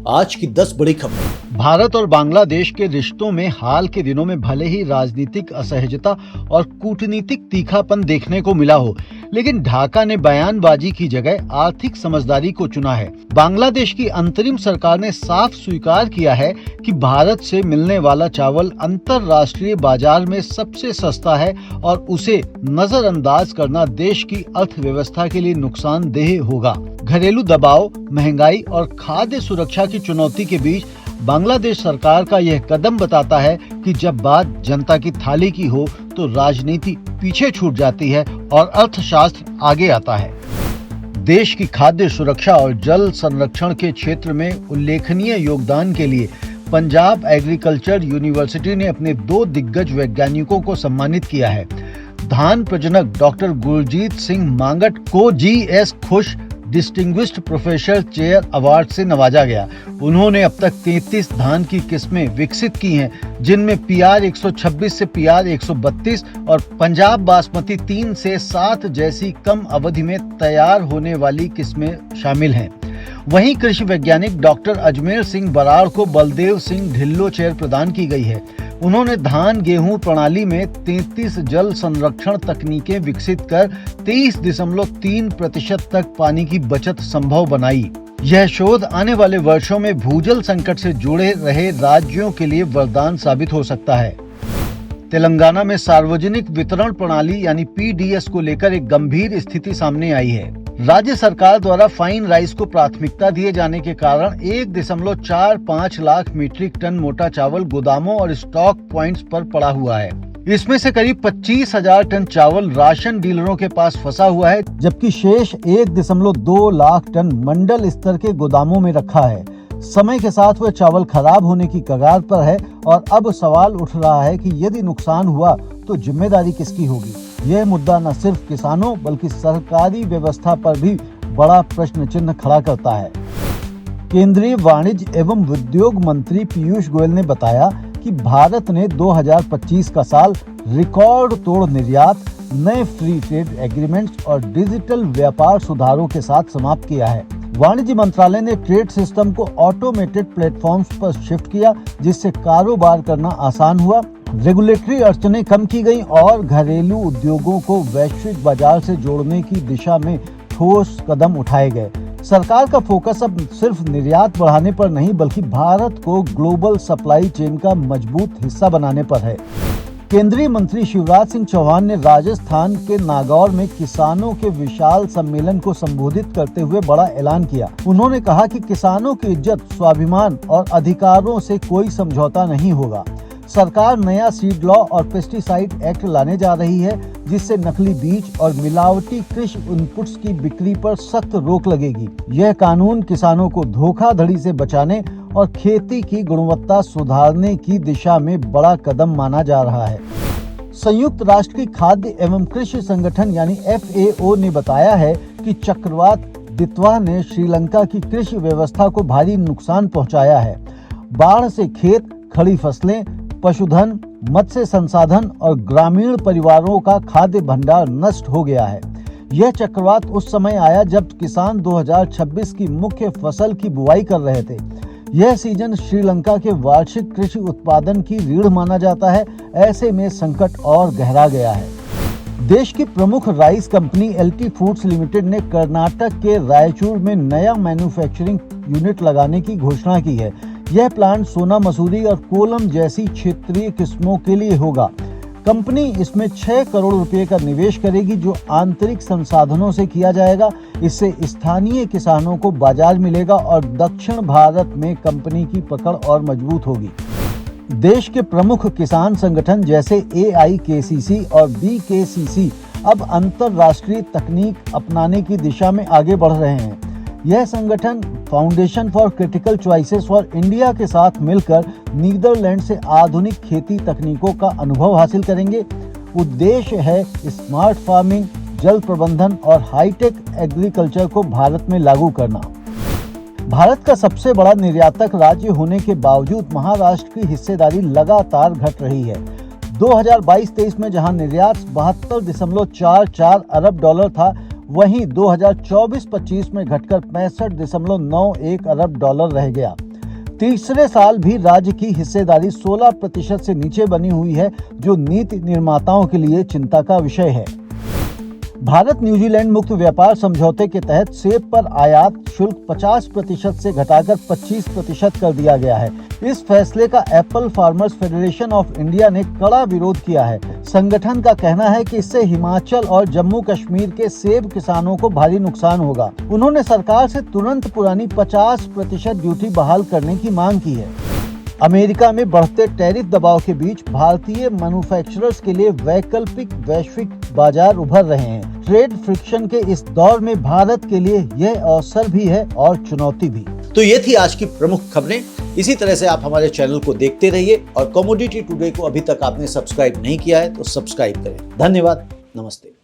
आज की 10 बड़ी खबरें। भारत और बांग्लादेश के रिश्तों में हाल के दिनों में भले ही राजनीतिक असहजता और कूटनीतिक तीखापन देखने को मिला हो, लेकिन ढाका ने बयानबाजी की जगह आर्थिक समझदारी को चुना है। बांग्लादेश की अंतरिम सरकार ने साफ स्वीकार किया है कि भारत से मिलने वाला चावल अंतर्राष्ट्रीय बाजार में सबसे सस्ता है और उसे नजरअंदाज करना देश की अर्थव्यवस्था के लिए नुकसानदेह होगा। घरेलू दबाव, महंगाई और खाद्य सुरक्षा की चुनौती के बीच बांग्लादेश सरकार का यह कदम बताता है कि जब बात जनता की थाली की हो तो राजनीति पीछे छूट जाती है और अर्थशास्त्र आगे आता है। देश की खाद्य सुरक्षा और जल संरक्षण के क्षेत्र में उल्लेखनीय योगदान के लिए पंजाब एग्रीकल्चर यूनिवर्सिटी ने अपने 2 दिग्गज वैज्ञानिकों को सम्मानित किया है। धान प्रजनक डॉक्टर गुरजीत सिंह मांगट को GS खुश डिस्टिंग्विश्ड प्रोफेसर चेयर अवार्ड से नवाजा गया। उन्होंने अब तक 33 धान की किस्में विकसित की हैं, जिनमें PR 126 से PR 132 और पंजाब बासमती 3 से 7 जैसी कम अवधि में तैयार होने वाली किस्में शामिल हैं। वहीं कृषि वैज्ञानिक डॉक्टर अजमेर सिंह बराड़ को बलदेव सिंह ढिल्लो चेयर प्रदान की गई है। उन्होंने धान गेहूं प्रणाली में 33 जल संरक्षण तकनीकें विकसित कर 23.3% तक पानी की बचत संभव बनाई। यह शोध आने वाले वर्षों में भूजल संकट से जुड़े रहे राज्यों के लिए वरदान साबित हो सकता है। तेलंगाना में सार्वजनिक वितरण प्रणाली यानी PDS को लेकर एक गंभीर स्थिति सामने आई है। राज्य सरकार द्वारा फाइन राइस को प्राथमिकता दिए जाने के कारण 1.45 लाख मीट्रिक टन मोटा चावल गोदामों और स्टॉक पॉइंट्स पर पड़ा हुआ है। इसमें से करीब 25,000 टन चावल राशन डीलरों के पास फंसा हुआ है, जबकि शेष 1.2 लाख टन मंडल स्तर के गोदामों में रखा है। समय के साथ वह चावल खराब होने की कगार पर है और अब सवाल उठ रहा है कि यदि नुकसान हुआ तो जिम्मेदारी किसकी होगी। यह मुद्दा न सिर्फ किसानों बल्कि सरकारी व्यवस्था पर भी बड़ा प्रश्न चिन्ह खड़ा करता है। केंद्रीय वाणिज्य एवं उद्योग मंत्री पीयूष गोयल ने बताया कि भारत ने 2025 का साल रिकॉर्ड तोड़ निर्यात, नए फ्री ट्रेड एग्रीमेंट्स और डिजिटल व्यापार सुधारों के साथ समाप्त किया है। वाणिज्य मंत्रालय ने ट्रेड सिस्टम को ऑटोमेटेड प्लेटफॉर्म्स पर शिफ्ट किया, जिससे कारोबार करना आसान हुआ। रेगुलेटरी अड़चनें कम की गई और घरेलू उद्योगों को वैश्विक बाजार से जोड़ने की दिशा में ठोस कदम उठाए गए। सरकार का फोकस अब सिर्फ निर्यात बढ़ाने पर नहीं बल्कि भारत को ग्लोबल सप्लाई चेन का मजबूत हिस्सा बनाने पर है। केंद्रीय मंत्री शिवराज सिंह चौहान ने राजस्थान के नागौर में किसानों के विशाल सम्मेलन को संबोधित करते हुए बड़ा ऐलान किया। उन्होंने कहा कि किसानों की इज्जत, स्वाभिमान और अधिकारों से कोई समझौता नहीं होगा। सरकार नया सीड लॉ और पेस्टिसाइड एक्ट लाने जा रही है, जिससे नकली बीज और मिलावटी कृषि इनपुट्स की बिक्री पर सख्त रोक लगेगी। यह कानून किसानों को धोखाधड़ी से बचाने और खेती की गुणवत्ता सुधारने की दिशा में बड़ा कदम माना जा रहा है। संयुक्त राष्ट्र की खाद्य एवं कृषि संगठन यानी FAO ने बताया है कि चक्रवात दितवा ने श्रीलंका की कृषि व्यवस्था को भारी नुकसान पहुंचाया है। बाढ़ से खेत, खड़ी फसलें, पशुधन, मत्स्य संसाधन और ग्रामीण परिवारों का खाद्य भंडार नष्ट हो गया है। यह चक्रवात उस समय आया जब किसान 2026 की मुख्य फसल की बुआई कर रहे थे। यह सीजन श्रीलंका के वार्षिक कृषि उत्पादन की रीढ़ माना जाता है। ऐसे में संकट और गहरा गया है। देश की प्रमुख rice company LT foods limited ने कर्नाटक के रायचूर में नया मैन्युफैक्चरिंग यूनिट लगाने की घोषणा की है। यह प्लांट सोना मसूरी और कोलम जैसी क्षेत्रीय किस्मों के लिए होगा। कंपनी इसमें 6 करोड़ रुपए का निवेश करेगी, जो आंतरिक संसाधनों से किया जाएगा। इससे स्थानीय किसानों को बाजार मिलेगा और दक्षिण भारत में कंपनी की पकड़ और मजबूत होगी। देश के प्रमुख किसान संगठन जैसे AIKCC और BKCC अब अंतर्राष्ट्रीय तकनीक अपनाने की दिशा में आगे बढ़ रहे हैं। यह संगठन foundation for critical choices for India के साथ मिलकर नीदरलैंड से आधुनिक खेती तकनीकों का अनुभव हासिल करेंगे। उद्देश्य है स्मार्ट फार्मिंग, जल प्रबंधन और हाईटेक एग्रीकल्चर को भारत में लागू करना। भारत का सबसे बड़ा निर्यातक राज्य होने के बावजूद महाराष्ट्र की हिस्सेदारी लगातार घट रही है। 2022-23 में जहां निर्यात 72.44 अरब डॉलर था, वहीं 2024-25 में घटकर 65.91 अरब डॉलर रह गया। तीसरे साल भी राज्य की हिस्सेदारी 16% से नीचे बनी हुई है, जो नीति निर्माताओं के लिए चिंता का विषय है। भारत न्यूजीलैंड मुक्त व्यापार समझौते के तहत सेब पर आयात शुल्क 50% से घटाकर 25% कर दिया गया है। इस फैसले का Apple farmers federation of India ने कड़ा विरोध किया है। संगठन का कहना है कि इससे हिमाचल और जम्मू कश्मीर के सेब किसानों को भारी नुकसान होगा। उन्होंने सरकार से तुरंत पुरानी 50% ड्यूटी बहाल करने की मांग की है। अमेरिका में बढ़ते टैरिफ दबाव के बीच भारतीय मैन्युफैक्चरर्स के लिए वैकल्पिक वैश्विक बाजार उभर रहे हैं। ट्रेड फ्रिक्शन के इस दौर में भारत के लिए यह अवसर भी है और चुनौती भी। तो ये थी आज की प्रमुख खबरें। इसी तरह से आप हमारे चैनल को देखते रहिए और कमोडिटी टुडे को अभी तक आपने सब्सक्राइब नहीं किया है तो सब्सक्राइब करें। धन्यवाद, नमस्ते।